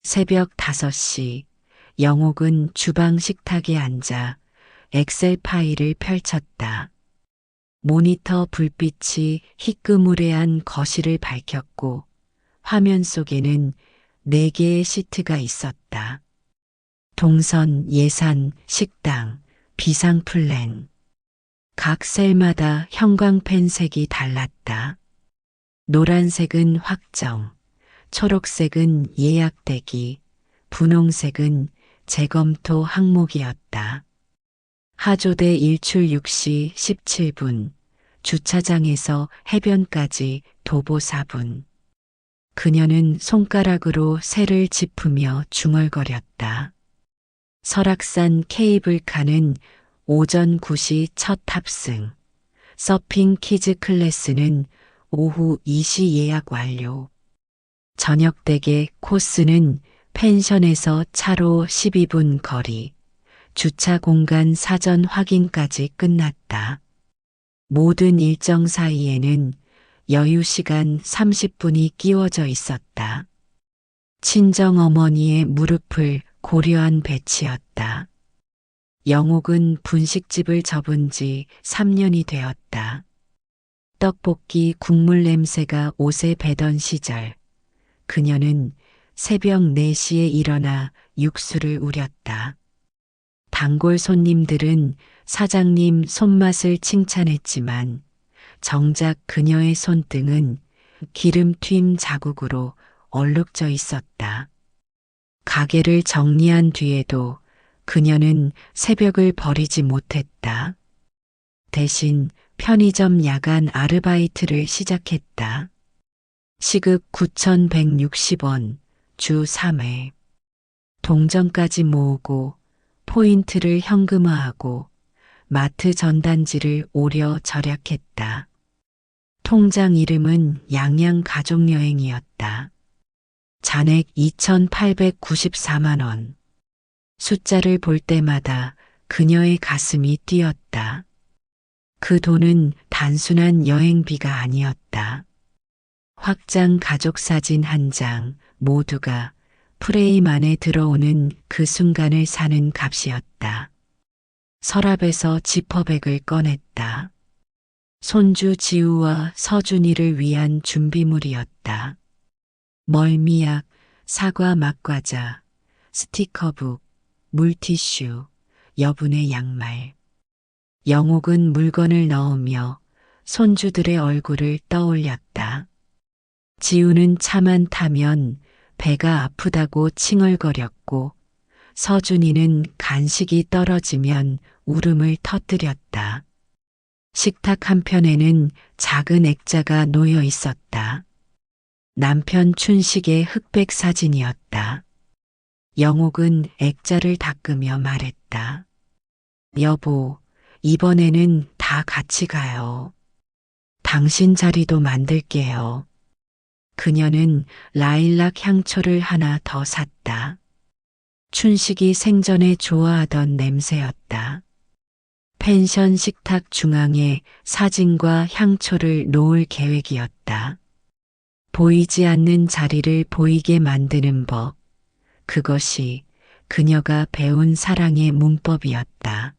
새벽 5시 영옥은 주방 식탁에 앉아 엑셀 파일을 펼쳤다. 모니터 불빛이 희끄무레한 거실을 밝혔고 화면 속에는 4개의 시트가 있었다. 동선, 예산, 식당, 비상 플랜. 각 셀마다 형광펜 색이 달랐다. 노란색은 확정, 초록색은 예약대기, 분홍색은 재검토 항목이었다. 하조대 일출 6시 17분, 주차장에서 해변까지 도보 4분. 그녀는 손가락으로 새를 짚으며 중얼거렸다. 설악산 케이블카는 오전 9시 첫 탑승, 서핑 키즈 클래스는 오후 2시 예약 완료. 저녁 댁의 코스는 펜션에서 차로 12분 거리, 주차 공간 사전 확인까지 끝났다. 모든 일정 사이에는 여유 시간 30분이 끼워져 있었다. 친정 어머니의 무릎을 고려한 배치였다. 영옥은 분식집을 접은 지 3년이 되었다. 떡볶이 국물 냄새가 옷에 배던 시절, 그녀는 새벽 4시에 일어나 육수를 우렸다. 단골 손님들은 사장님 손맛을 칭찬했지만 정작 그녀의 손등은 기름 튄 자국으로 얼룩져 있었다. 가게를 정리한 뒤에도 그녀는 새벽을 버리지 못했다. 대신 편의점 야간 아르바이트를 시작했다. 시급 9,160원, 주 3회. 동전까지 모으고 포인트를 현금화하고 마트 전단지를 오려 절약했다. 통장 이름은 양양 가족여행이었다. 잔액 2,894만 원. 숫자를 볼 때마다 그녀의 가슴이 뛰었다. 그 돈은 단순한 여행비가 아니었다. 확장 가족사진 한 장 모두가 프레임 안에 들어오는 그 순간을 사는 값이었다. 서랍에서 지퍼백을 꺼냈다. 손주 지우와 서준이를 위한 준비물이었다. 멀미약, 사과 맛과자, 스티커북, 물티슈, 여분의 양말. 영옥은 물건을 넣으며 손주들의 얼굴을 떠올렸다. 지우는 차만 타면 배가 아프다고 칭얼거렸고 서준이는 간식이 떨어지면 울음을 터뜨렸다. 식탁 한편에는 작은 액자가 놓여 있었다. 남편 춘식의 흑백 사진이었다. 영옥은 액자를 닦으며 말했다. 여보, 이번에는 다 같이 가요. 당신 자리도 만들게요. 그녀는 라일락 향초를 하나 더 샀다. 춘식이 생전에 좋아하던 냄새였다. 펜션 식탁 중앙에 사진과 향초를 놓을 계획이었다. 보이지 않는 자리를 보이게 만드는 법. 그것이 그녀가 배운 사랑의 문법이었다.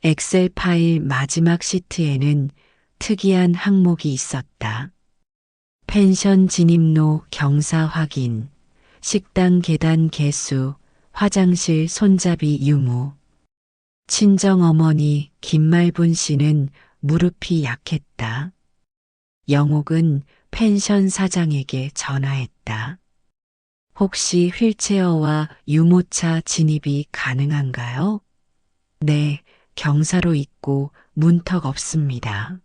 엑셀 파일 마지막 시트에는 특이한 항목이 있었다. 펜션 진입로 경사 확인, 식당 계단 개수, 화장실 손잡이 유무. 친정어머니 김말분 씨는 무릎이 약했다. 영옥은 펜션 사장에게 전화했다. 혹시 휠체어와 유모차 진입이 가능한가요? 네, 경사로 있고 문턱 없습니다.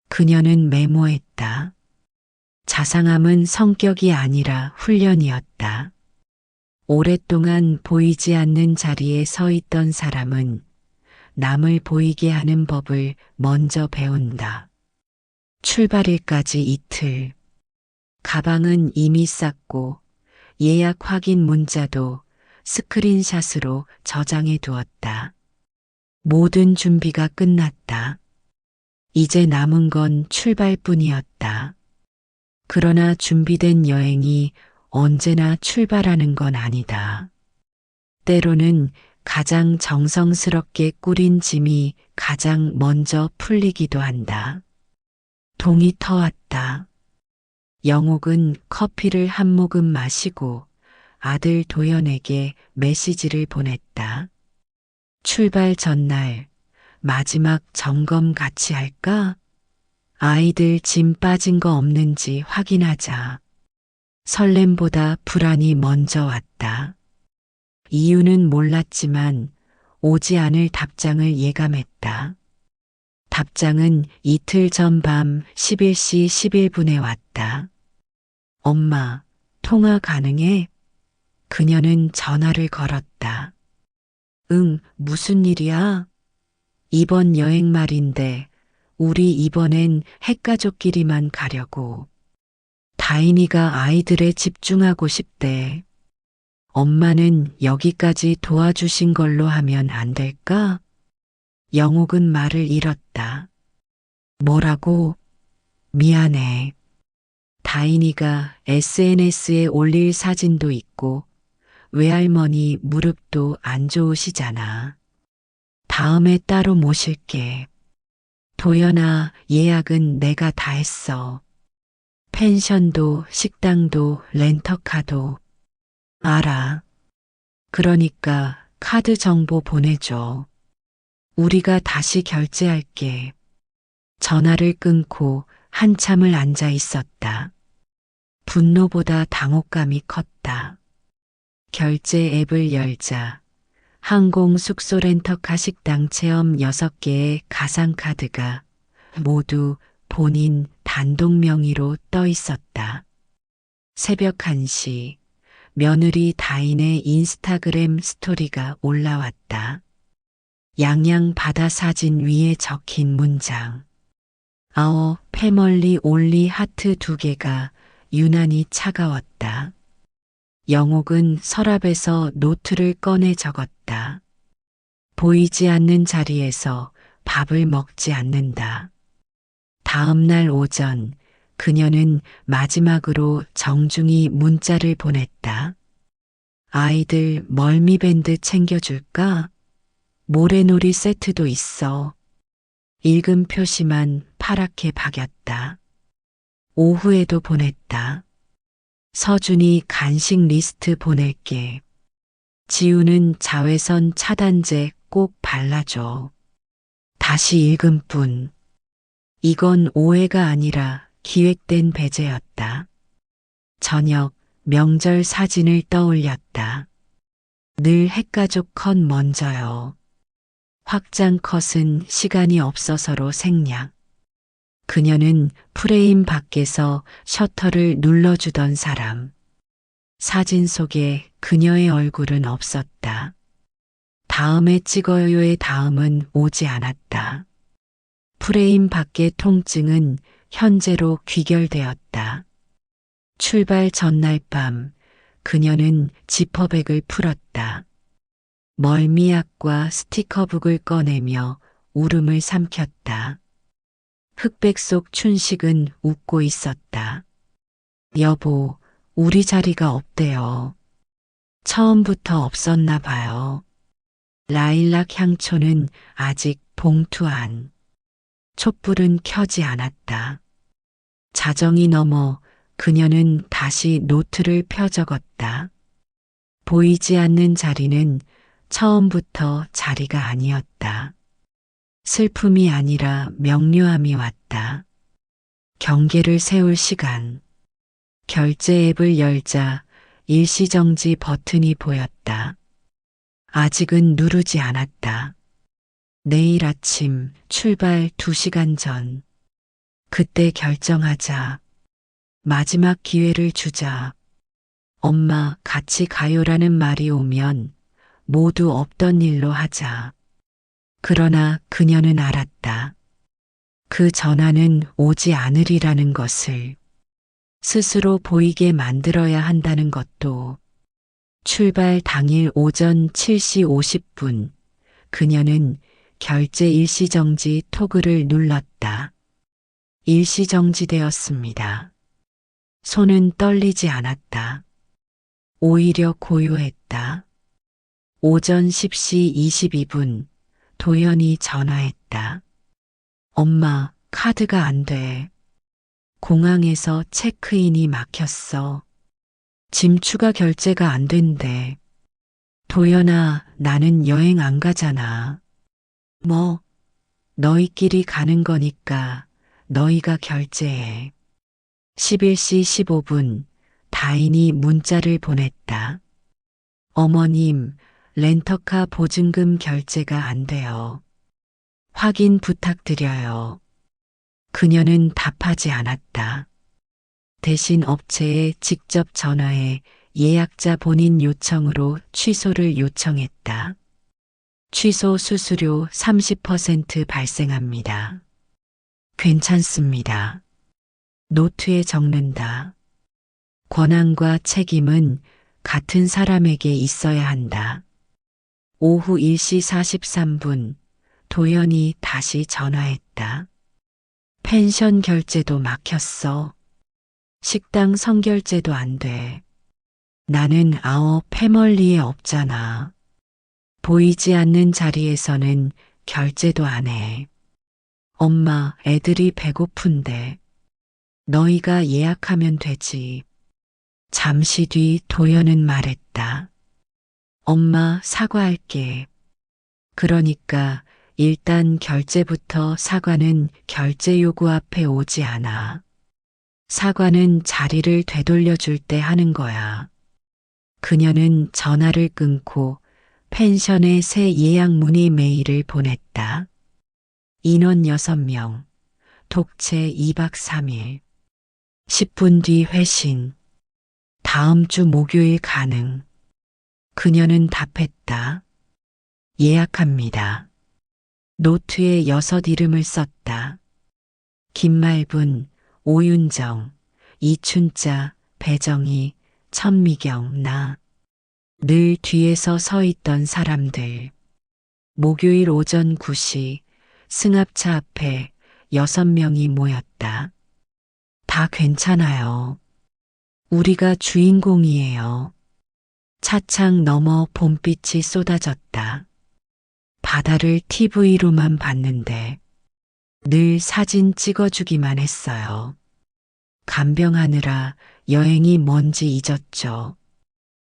그녀는 메모했다. 자상함은 성격이 아니라 훈련이었다. 오랫동안 보이지 않는 자리에 서 있던 사람은 남을 보이게 하는 법을 먼저 배운다. 출발일까지 이틀. 가방은 이미 쌌고 예약 확인 문자도 스크린샷으로 저장해 두었다. 모든 준비가 끝났다. 이제 남은 건 출발뿐이었다. 그러나 준비된 여행이 언제나 출발하는 건 아니다. 때로는 가장 정성스럽게 꾸린 짐이 가장 먼저 풀리기도 한다. 동이 터왔다. 영옥은 커피를 한 모금 마시고 아들 도연에게 메시지를 보냈다. 출발 전날 마지막 점검 같이 할까? 아이들 짐 빠진 거 없는지 확인하자. 설렘보다 불안이 먼저 왔다. 이유는 몰랐지만 오지 않을 답장을 예감했다. 답장은 이틀 전 밤 11시 11분에 왔다. 엄마, 통화 가능해? 그녀는 전화를 걸었다. 응, 무슨 일이야? 이번 여행 말인데 우리 이번엔 핵가족끼리만 가려고. 다인이가 아이들에 집중하고 싶대. 엄마는 여기까지 도와주신 걸로 하면 안 될까? 영옥은 말을 잃었다. 뭐라고? 미안해. 다인이가 SNS에 올릴 사진도 있고 외할머니 무릎도 안 좋으시잖아. 다음에 따로 모실게. 도연아, 예약은 내가 다 했어. 펜션도 식당도 렌터카도. 알아. 그러니까 카드 정보 보내줘. 우리가 다시 결제할게. 전화를 끊고 한참을 앉아 있었다. 분노보다 당혹감이 컸다. 결제 앱을 열자 항공 숙소 렌터카 식당 체험 6개의 가상카드가 모두 본인 단독 명의로 떠 있었다. 새벽 1시 며느리 다인의 인스타그램 스토리가 올라왔다. 양양 바다 사진 위에 적힌 문장. 패멀리 올리 하트 2개가 유난히 차가웠다. 영옥은 서랍에서 노트를 꺼내 적었다. 보이지 않는 자리에서 밥을 먹지 않는다. 다음 날 오전 그녀는 마지막으로 정중히 문자를 보냈다. 아이들 멀미밴드 챙겨줄까? 모래놀이 세트도 있어. 읽음 표시만 파랗게 박였다. 오후에도 보냈다. 서준이 간식 리스트 보낼게. 지우는 자외선 차단제 꼭 발라줘. 다시 읽음 뿐. 이건 오해가 아니라 기획된 배제였다. 저녁 명절 사진을 떠올렸다. 늘 핵가족 컷 먼저요. 확장 컷은 시간이 없어서로 생략. 그녀는 프레임 밖에서 셔터를 눌러주던 사람. 사진 속에 그녀의 얼굴은 없었다. 다음에 찍어요의 다음은 오지 않았다. 프레임 밖의 통증은 현재로 귀결되었다. 출발 전날 밤 그녀는 지퍼백을 풀었다. 멀미약과 스티커북을 꺼내며 울음을 삼켰다. 흑백 속 춘식은 웃고 있었다. 여보, 우리 자리가 없대요. 처음부터 없었나 봐요. 라일락 향초는 아직 봉투 안. 촛불은 켜지 않았다. 자정이 넘어 그녀는 다시 노트를 펴 적었다. 보이지 않는 자리는 처음부터 자리가 아니었다. 슬픔이 아니라 명료함이 왔다. 경계를 세울 시간. 결제 앱을 열자 일시정지 버튼이 보였다. 아직은 누르지 않았다. 내일 아침 출발 2시간 전. 그때 결정하자. 마지막 기회를 주자. 엄마 같이 가요라는 말이 오면 모두 없던 일로 하자. 그러나 그녀는 알았다. 그 전화는 오지 않으리라는 것을. 스스로 보이게 만들어야 한다는 것도. 출발 당일 오전 7시 50분 그녀는 결제 일시정지 토글을 눌렀다. 일시정지되었습니다. 손은 떨리지 않았다. 오히려 고요했다. 오전 10시 22분 도연이 전화했다. 엄마, 카드가 안 돼. 공항에서 체크인이 막혔어. 짐 추가 결제가 안 된대. 도연아, 나는 여행 안 가잖아. 뭐, 너희끼리 가는 거니까 너희가 결제해. 11시 15분 다인이 문자를 보냈다. 어머님, 렌터카 보증금 결제가 안 돼요. 확인 부탁드려요. 그녀는 답하지 않았다. 대신 업체에 직접 전화해 예약자 본인 요청으로 취소를 요청했다. 취소 수수료 30% 발생합니다. 괜찮습니다. 노트에 적는다. 권한과 책임은 같은 사람에게 있어야 한다. 오후 1시 43분 도연이 다시 전화했다. 펜션 결제도 막혔어. 식당 선결제도 안 돼. 나는 아워 패멀리에 없잖아. 보이지 않는 자리에서는 결제도 안 해. 엄마, 애들이 배고픈데. 너희가 예약하면 되지. 잠시 뒤 도연은 말했다. 엄마, 사과할게. 그러니까 일단 결제부터. 사과는 결제 요구 앞에 오지 않아. 사과는 자리를 되돌려줄 때 하는 거야. 그녀는 전화를 끊고 펜션에 새 예약 문의 메일을 보냈다. 인원 6명, 독채 2박 3일. 10분 뒤 회신. 다음 주 목요일 가능. 그녀는 답했다. 예약합니다. 노트에 6 이름을 썼다. 김말분, 오윤정, 이춘자, 배정희, 천미경, 나. 늘 뒤에서 서 있던 사람들. 목요일 오전 9시 승합차 앞에 6명이 모였다. 다 괜찮아요. 우리가 주인공이에요. 차창 너머 봄빛이 쏟아졌다. 바다를 TV로만 봤는데 늘 사진 찍어주기만 했어요. 간병하느라 여행이 뭔지 잊었죠.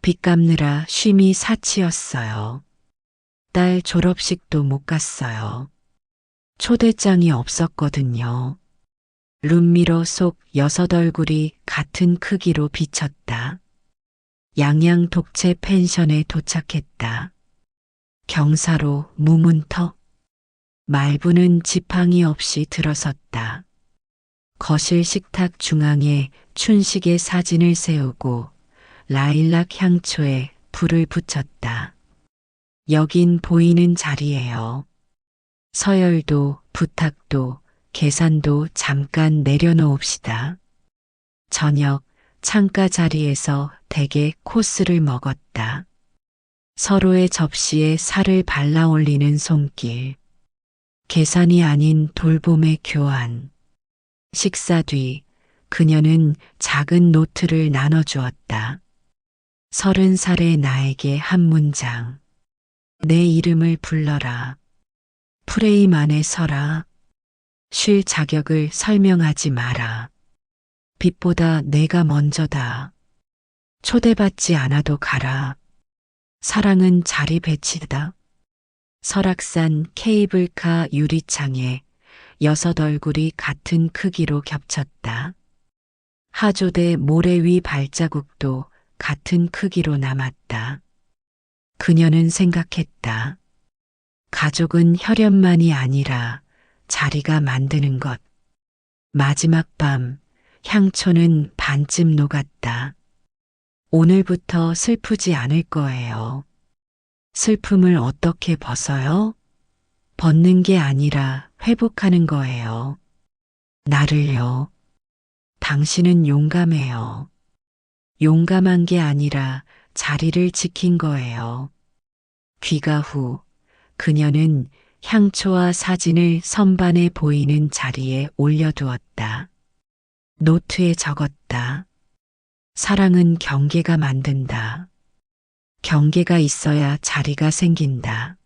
빚 갚느라 쉼이 사치였어요. 딸 졸업식도 못 갔어요. 초대장이 없었거든요. 룸미러 속 6 얼굴이 같은 크기로 비쳤다. 양양 독채 펜션에 도착했다. 경사로 무문턱. 말부는 지팡이 없이 들어섰다. 거실 식탁 중앙에 춘식의 사진을 세우고 라일락 향초에 불을 붙였다. 여긴 보이는 자리예요. 서열도 부탁도 계산도 잠깐 내려놓읍시다. 저녁 창가 자리에서 대게 코스를 먹었다. 서로의 접시에 살을 발라 올리는 손길. 계산이 아닌 돌봄의 교환. 식사 뒤 그녀는 작은 노트를 나눠주었다. 30살의 나에게 한 문장. 내 이름을 불러라. 프레임 안에 서라. 쉴 자격을 설명하지 마라. 빛보다 내가 먼저다. 초대받지 않아도 가라. 사랑은 자리 배치다. 설악산 케이블카 유리창에 6 얼굴이 같은 크기로 겹쳤다. 하조대 모래 위 발자국도 같은 크기로 남았다. 그녀는 생각했다. 가족은 혈연만이 아니라 자리가 만드는 것. 마지막 밤 향초는 반쯤 녹았다. 오늘부터 슬프지 않을 거예요. 슬픔을 어떻게 벗어요? 벗는 게 아니라 회복하는 거예요. 나를요. 당신은 용감해요. 용감한 게 아니라 자리를 지킨 거예요. 귀가 후 그녀는 향초와 사진을 선반에 보이는 자리에 올려두었다. 노트에 적었다. 사랑은 경계가 만든다. 경계가 있어야 자리가 생긴다.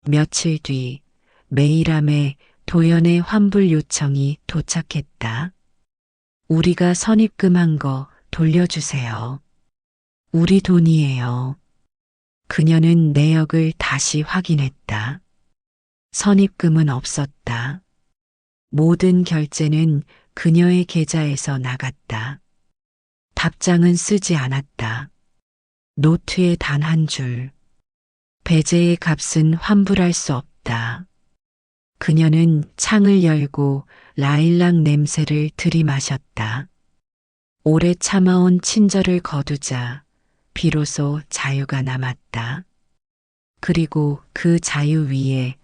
며칠 뒤 메일함에 도연의 환불 요청이 도착했다. 우리가 선입금한 거 돌려주세요. 우리 돈이에요. 그녀는 내역을 다시 확인했다. 선입금은 없었다. 모든 결제는 그녀의 계좌에서 나갔다. 답장은 쓰지 않았다. 노트에 단 한 줄. 배제의 값은 환불할 수 없다. 그녀는 창을 열고 라일락 냄새를 들이마셨다. 오래 참아온 친절을 거두자 비로소 자유가 남았다. 그리고 그 자유 위에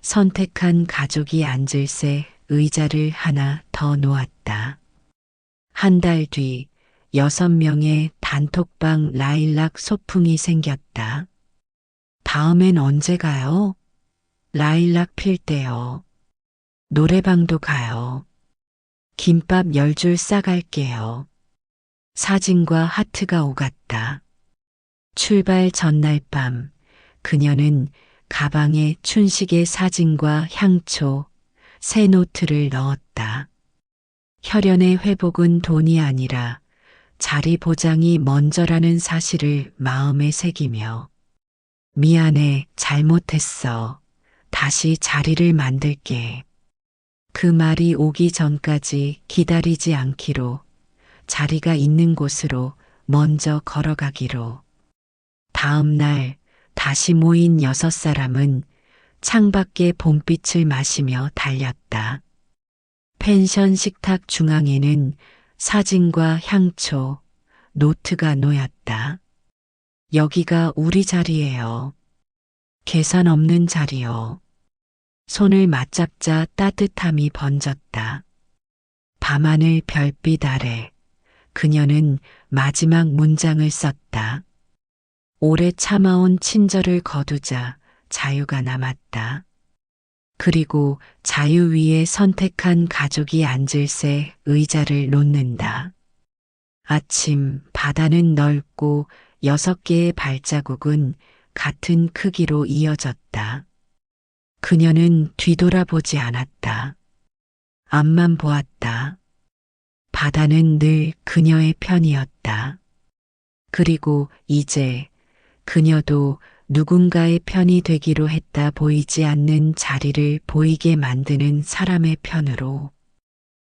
선택한 가족이 앉을 새 의자를 하나 더 놓았다. 한 달 뒤 6명의 단톡방 라일락 소풍이 생겼다. 다음엔 언제 가요? 라일락 필 때요. 노래방도 가요. 김밥 10줄 싸갈게요. 사진과 하트가 오갔다. 출발 전날 밤 그녀는 가방에 춘식의 사진과 향초, 새 노트를 넣었다. 혈연의 회복은 돈이 아니라 자리 보장이 먼저라는 사실을 마음에 새기며 미안해, 잘못했어. 다시 자리를 만들게. 그 말이 오기 전까지 기다리지 않기로, 자리가 있는 곳으로 먼저 걸어가기로. 다음 날 다시 모인 6사람은 창밖의 봄빛을 마시며 달렸다. 펜션 식탁 중앙에는 사진과 향초, 노트가 놓였다. 여기가 우리 자리예요. 계산 없는 자리요. 손을 맞잡자 따뜻함이 번졌다. 밤하늘 별빛 아래 그녀는 마지막 문장을 썼다. 오래 참아온 친절을 거두자 자유가 남았다. 그리고 자유 위에 선택한 가족이 앉을 새 의자를 놓는다. 아침 바다는 넓고 6개의 발자국은 같은 크기로 이어졌다. 그녀는 뒤돌아보지 않았다. 앞만 보았다. 바다는 늘 그녀의 편이었다. 그리고 이제 그녀도 누군가의 편이 되기로 했다. 보이지 않는 자리를 보이게 만드는 사람의 편으로.